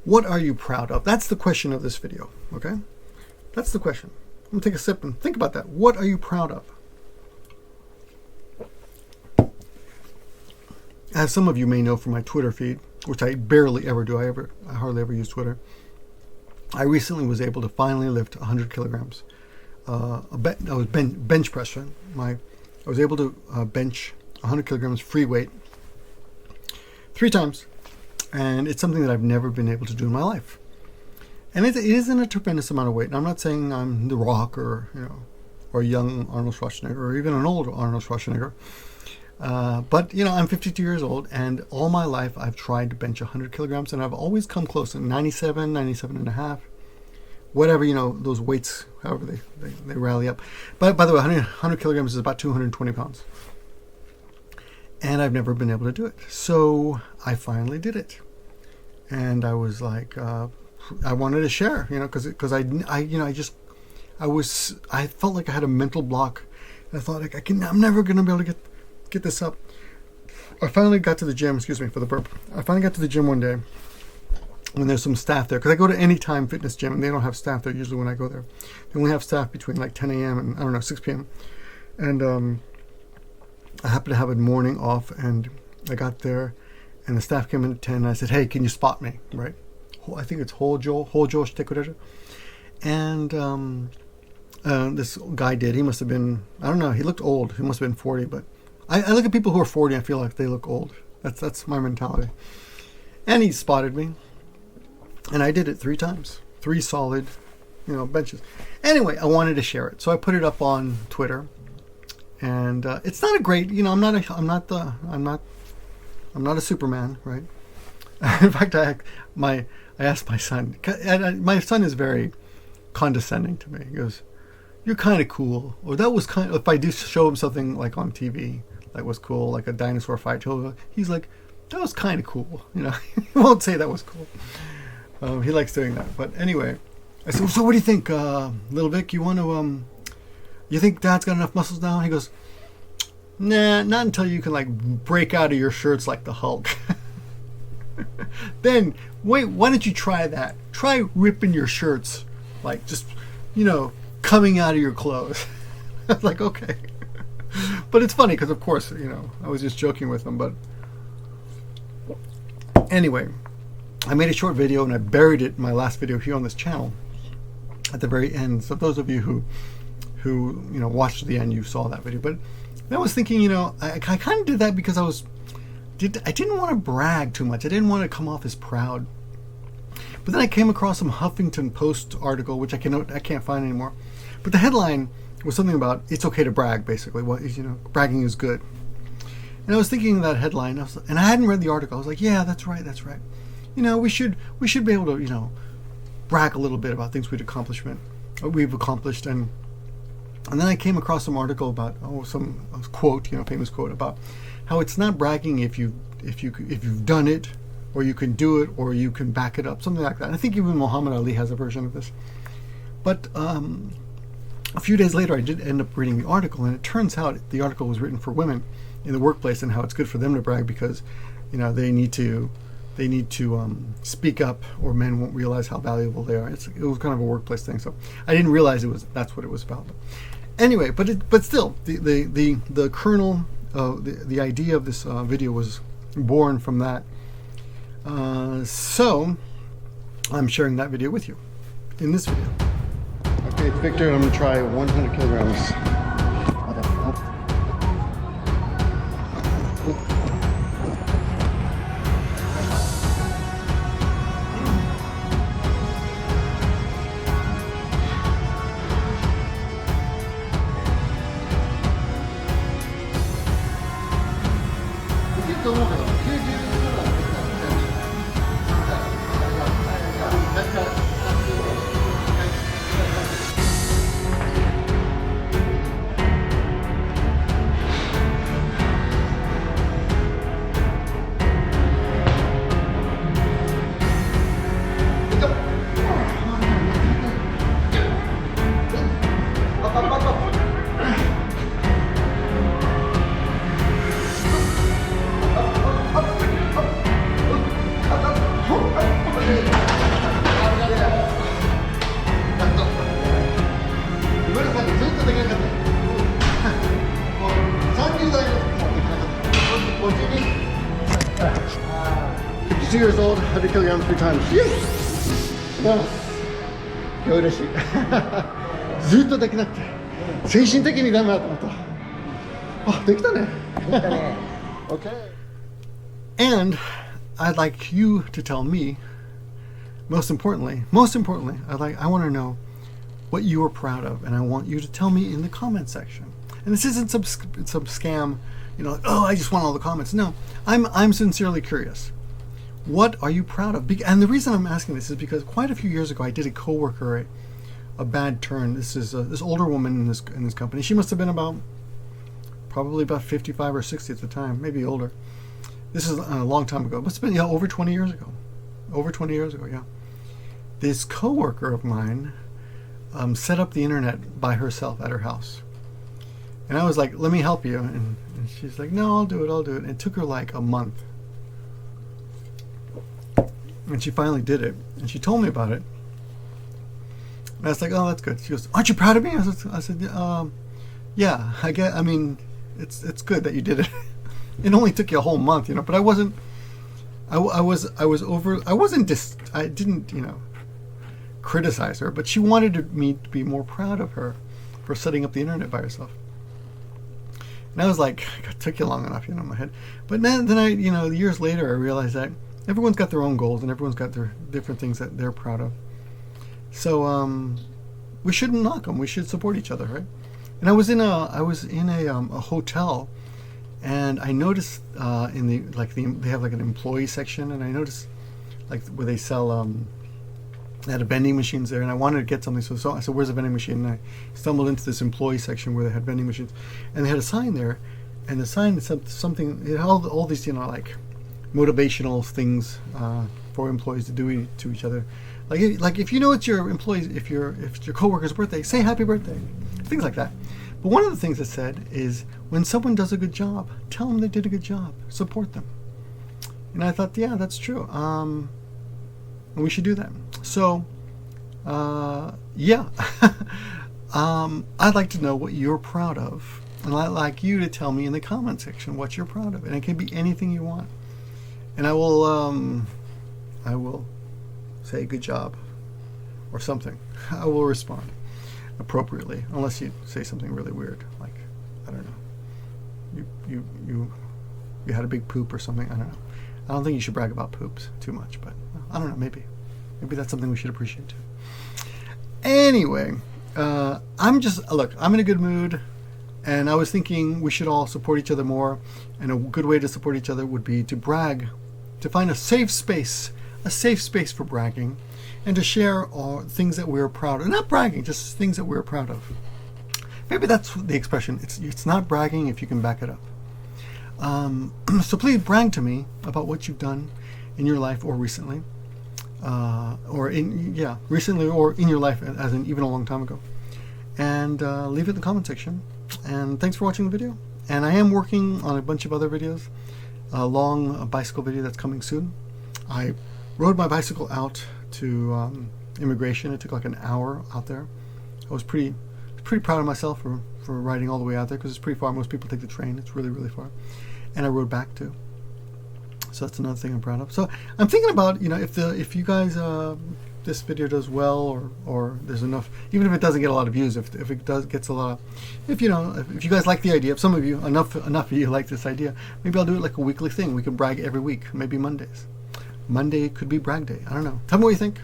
What are you proud of? That's the question of this video, okay? That's the question. I'm gonna take a sip and think about that. What are you proud of? As some of you may know from my Twitter feed, which I barely ever do, I hardly ever use Twitter. I recently was able to finally lift 100 kilograms. I was bench press, right? I was able to bench 100 kilograms free weight 3 times, and it's something that I've never been able to do in my life. And it isn't a tremendous amount of weight. And I'm not saying I'm The Rock or or a young Arnold Schwarzenegger or even an old Arnold Schwarzenegger. But I'm 52 years old, and all my life I've tried to bench 100 kilograms, and I've always come close to 97, 97 and a half, whatever, those weights, however they rally up. But by the way, 100 kilograms is about 220 pounds. And I've never been able to do it. So I finally did it. And I was like, I wanted to share, because I felt like I had a mental block. I thought, like, I'm never going to be able to get this up. I finally got to the gym, excuse me for the burp. I finally got to the gym one day when there's some staff there, because I go to Anytime Fitness Gym and they don't have staff there usually when I go there. They only have staff between like 10 a.m. and 6 p.m. And I happened to have a morning off, and I got there and the staff came in at 10 and I said, hey, can you spot me, right? I think it's Hojo Shitekureja. And this guy did. He must have been, I don't know, he looked old. He must have been 40, but I look at people who are 40 and I feel like they look old. That's my mentality. And he spotted me. And I did it 3 times. 3 solid, benches. Anyway, I wanted to share it. So I put it up on Twitter. And it's not a great, I'm not a Superman, right? In fact, I asked my son. My son is very condescending to me. He goes, "You're kind of cool," or "That was kind of." If I do show him something like on TV that was cool, like a dinosaur fight, he's like, "That was kind of cool." He won't say that was cool. He likes doing that. But anyway, I said, "So what do you think, little Vic? You want to you think Dad's got enough muscles now?" He goes, "Nah, not until you can like break out of your shirts like the Hulk." Then wait, why don't you try that? Try ripping your shirts, like just coming out of your clothes. I was like, okay. But it's funny because of course I was just joking with him. But anyway, I made a short video and I buried it in my last video here on this channel at the very end. So those of you who watched the end, you saw that video. But I was thinking, I kind of did that because I didn't want to brag too much. I didn't want to come off as proud. But then I came across some Huffington Post article, which I can't find anymore. But the headline was something about it's okay to brag, basically. What bragging is good. And I was thinking of that headline, and I hadn't read the article. I was like, yeah, that's right. We should be able to brag a little bit about things we've accomplished, and then I came across some article about some quote, famous quote about how it's not bragging if you've done it, or you can do it, or you can back it up, something like that. And I think even Muhammad Ali has a version of this. But a few days later, I did end up reading the article, and it turns out the article was written for women in the workplace, and how it's good for them to brag because they need to speak up, or men won't realize how valuable they are. It was kind of a workplace thing, so I didn't realize that's what it was about. Anyway, but still, the kernel, the idea of this video was born from that. So I'm sharing that video with you in this video. Okay, it's Victor, and I'm gonna try 100 kilograms. できなかった。もう30代の時もできなかった。52 years old, had to kill your arm 3 times. Yes! 今日嬉しい。ずっとできなくて、精神的にダメだと思った。あ、できたね。できたね。Okay. And I'd like you to tell me, most importantly, I want to know what you are proud of, and I want you to tell me in the comment section. And this isn't some scam, you know, like, oh, I just want all the comments. No, I'm sincerely curious. What are you proud of? And the reason I'm asking this is because quite a few years ago, I did a coworker a bad turn. This is this older woman in this company. She must have been probably about 55 or 60 at the time, maybe older. This is a long time ago. It must have been over 20 years ago. Over 20 years ago, yeah. This coworker of mine set up the internet by herself at her house. And I was like, let me help you. And she's like, no, I'll do it. And it took her like a month. And she finally did it. And she told me about it. And I was like, oh, that's good. She goes, aren't you proud of me? I said, yeah, I mean, it's good that you did it. It only took you a whole month, you know, but I didn't, you know, criticize her, but she wanted me to be more proud of her for setting up the internet by herself. And I was like, it took you long enough, you know, in my head. But then I, you know, years later, I realized that everyone's got their own goals and everyone's got their different things that they're proud of. So we shouldn't knock them. We should support each other, right? And I was in a hotel, and I noticed they have like an employee section, and I noticed like where they sell they had a vending machines there, and I wanted to get something. So I said, "Where's the vending machine?" And I stumbled into this employee section where they had vending machines, and they had a sign there, and the sign said something. It had all these, you know, like motivational things for employees to do to each other. Like if you know it's your employees, if it's your coworker's birthday, say happy birthday, things like that. But one of the things it said is when someone does a good job, tell them they did a good job, support them. And I thought, yeah, that's true. And we should do that. So, yeah, I'd like to know what you're proud of, and I'd like you to tell me in the comment section what you're proud of, and it can be anything you want. And I will say good job or something. I will respond appropriately, unless you say something really weird, like, I don't know, you had a big poop or something. I don't know. I don't think you should brag about poops too much, but I don't know, maybe that's something we should appreciate too. Anyway, I'm in a good mood, and I was thinking we should all support each other more, and a good way to support each other would be to brag, to find a safe space for bragging, and to share things that we're proud of. Not bragging, just things that we're proud of. Maybe that's the expression. It's not bragging if you can back it up. So please brag to me about what you've done in your life or recently, recently or in your life, as in even a long time ago. And leave it in the comment section. And thanks for watching the video. And I am working on a bunch of other videos. A long bicycle video that's coming soon. I rode my bicycle out to immigration. It took like an hour out there. I was pretty proud of myself for riding all the way out there, because it's pretty far. Most people take the train. It's really, really far. And I rode back too. So that's another thing I'm proud of. So I'm thinking about, you know, if you guys this video does well, or there's enough, even if it doesn't get a lot of views, if it gets a lot, if you guys like the idea, if some of you, enough of you like this idea, maybe I'll do it like a weekly thing. We can brag every week, maybe Mondays. Monday could be brag day. I don't know. Tell me what you think.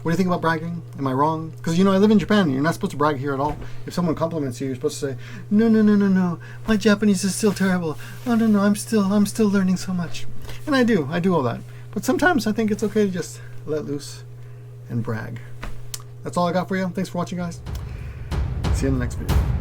What do you think about bragging? Am I wrong? Because, you know, I live in Japan, and you're not supposed to brag here at all. If someone compliments you, you're supposed to say, no, my Japanese is still terrible. Oh, no, I'm still learning so much. And I do all that. But sometimes I think it's okay to just let loose and brag. That's all I got for you. Thanks for watching, guys. See you in the next video.